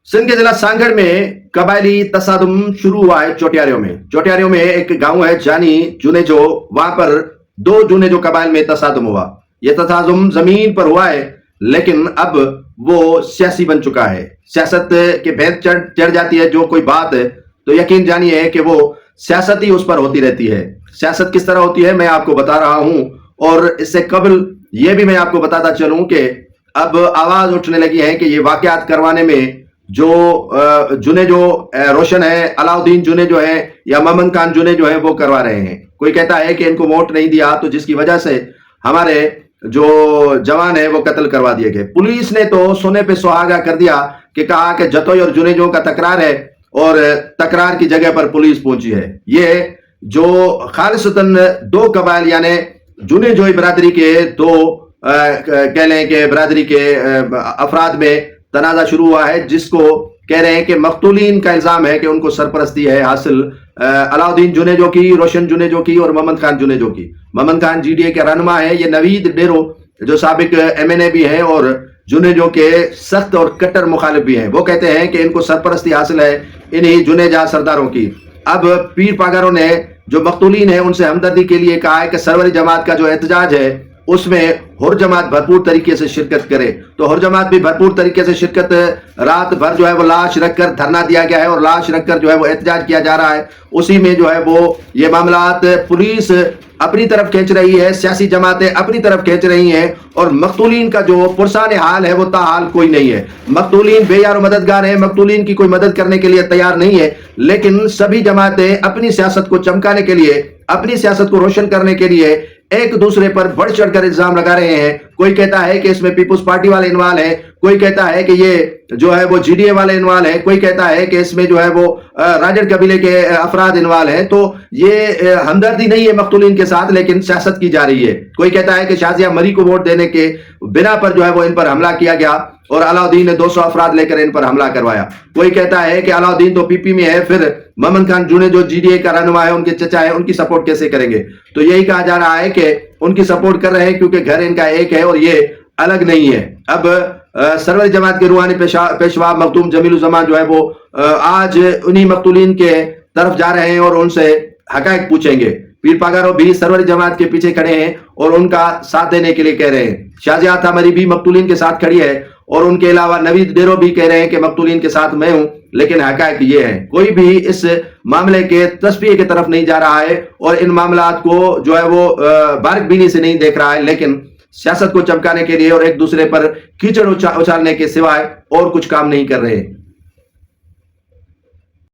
सिंध के जिला सांगड़ में कबायली तसादुम शुरू हुआ है चोटियारियों में एक गांव है जानी जुनेजो। वहां पर दो जुनेजो कबाइल में तसादुम हुआ। यह तसादुम जमीन पर हुआ है, लेकिन अब वो सियासी बन चुका है। सियासत के भेद चढ़ जाती है जो कोई बात है तो यकीन जानिए कि वो सियासत ही उस पर होती रहती है। सियासत किस तरह होती है मैं आपको बता रहा हूं, और इससे कबल ये भी मैं आपको बताता चलूं कि अब आवाज उठने लगी है कि ये वाकयात करवाने में जो जुनेजो रोशन है, अलाउद्दीन जुनेजो है या मोहम्मद खान जुनेजो है वो करवा रहे हैं। कोई कहता है कि इनको वोट नहीं दिया तो जिसकी वजह से हमारे जो जवान है वो कत्ल करवा दिए गए। पुलिस ने तो सोने पे सुहागा कर दिया कि कहा कि जतोई और जुनेजो का तकरार है और तकरार की जगह पर पुलिस पहुंची है। ये जो खालिसतन दो कबाइल यानी जुनेजोई बरादरी के दो कह लें कि बरादरी के अफराद में तनाजा शुरू हुआ है, जिसको कह रहे हैं कि मकतूलीन का इल्जाम है कि उनको सरपरस्ती है हासिल अलाउद्दीन जुनेजो की, रोशन जुनेजो की और मोहम्मद खान जुनेजो की। मोहम्मद खान जीडीए के रहनुमा है। ये नवीद डेरो जो साबिक एमएनए भी हैं और जुनेजो के सख्त और कट्टर मुखालिफ भी हैं, वो कहते हैं कि इनको सरपरस्ती हासिल है इन्हीं जुनेजा सरदारों की। अब पीर पागरों ने जो मकतूलीन है उनसे हमदर्दी के लिए कहा है कि सरवरी जमात का जो एहतजाज है उसमें हुर जमात भरपूर तरीके से शिरकत करे। तो हुर जमात भी भरपूर तरीके से शिरकत, रात भर जो है वो लाश रखकर धरना दिया गया है और लाश रखकर जो है वो एहतजाज किया जा रहा है। उसी में जो है वो ये मामलात पुलिस अपनी तरफ खींच रही है, सियासी जमातें अपनी तरफ खींच रही हैं और मकतूलीन का जो पुरसान हाल है वो ताहाल कोई नहीं है। मकतूलीन बेयार मददगार है, मकतूलीन की कोई मदद करने के लिए तैयार नहीं है, लेकिन सभी जमातें अपनी सियासत को चमकाने के लिए, अपनी सियासत को रोशन करने के लिए एक दूसरे पर बढ़ चढ़कर इल्जाम लगा रहे हैं। कोई कहता है कि इसमें पीपुल्स पार्टी वाले इन्वॉल्व है, कोई कहता है कि ये जो है वो जीडीए वाले इन्वॉल्व है, कोई कहता है कि इसमें जो है वो राजड़ कबीले के अफराद इन्वॉल्व हैं। तो ये हमदर्दी नहीं है मकतूलीन के साथ, लेकिन सियासत की जा रही है। कोई कहता है कि शाजिया मरी को वोट देने के बिना पर जो है वो इन पर हमला किया गया और अलाउद्दीन ने 200 अफराद लेकर इन पर हमला करवाया। कोई कहता है कि अलाउद्दीन तो पीपी में है, फिर मोहम्मद खान जुने जो जीडीए का रहनुमा है, उनके चचा है, उनकी सपोर्ट कैसे करेंगे? तो यही कहा जा रहा है कि उनकी सपोर्ट कर रहे हैं क्योंकि घर इनका एक है और ये अलग नहीं है। अब सरवरी जमात के रूहानी पेशवा मखदूम जमीलुज़्ज़मान जो है वो आज उन्हीं मकतूलीन के तरफ जा रहे हैं और उनसे हकायक पूछेंगे। पीर पागारो भी सरवरी जमात के पीछे खड़े हैं और उनका साथ देने के लिए कह रहे हैं। शाजिया थामरी भी मकतूलीन के साथ खड़ी है और उनके अलावा नवीद डेरो भी कह रहे हैं कि मकतूलीन के साथ मैं हूं, लेकिन हकायक ये है। कोई भी इस मामले के तस्फिये की तरफ नहीं जा रहा है और इन मामलात को जो है वो बारीकबीनी से नहीं देख रहा है, लेकिन सियासत को चमकाने के लिए और एक दूसरे पर कीचड़ उछालने के सिवाय और कुछ काम नहीं कर रहे हैं।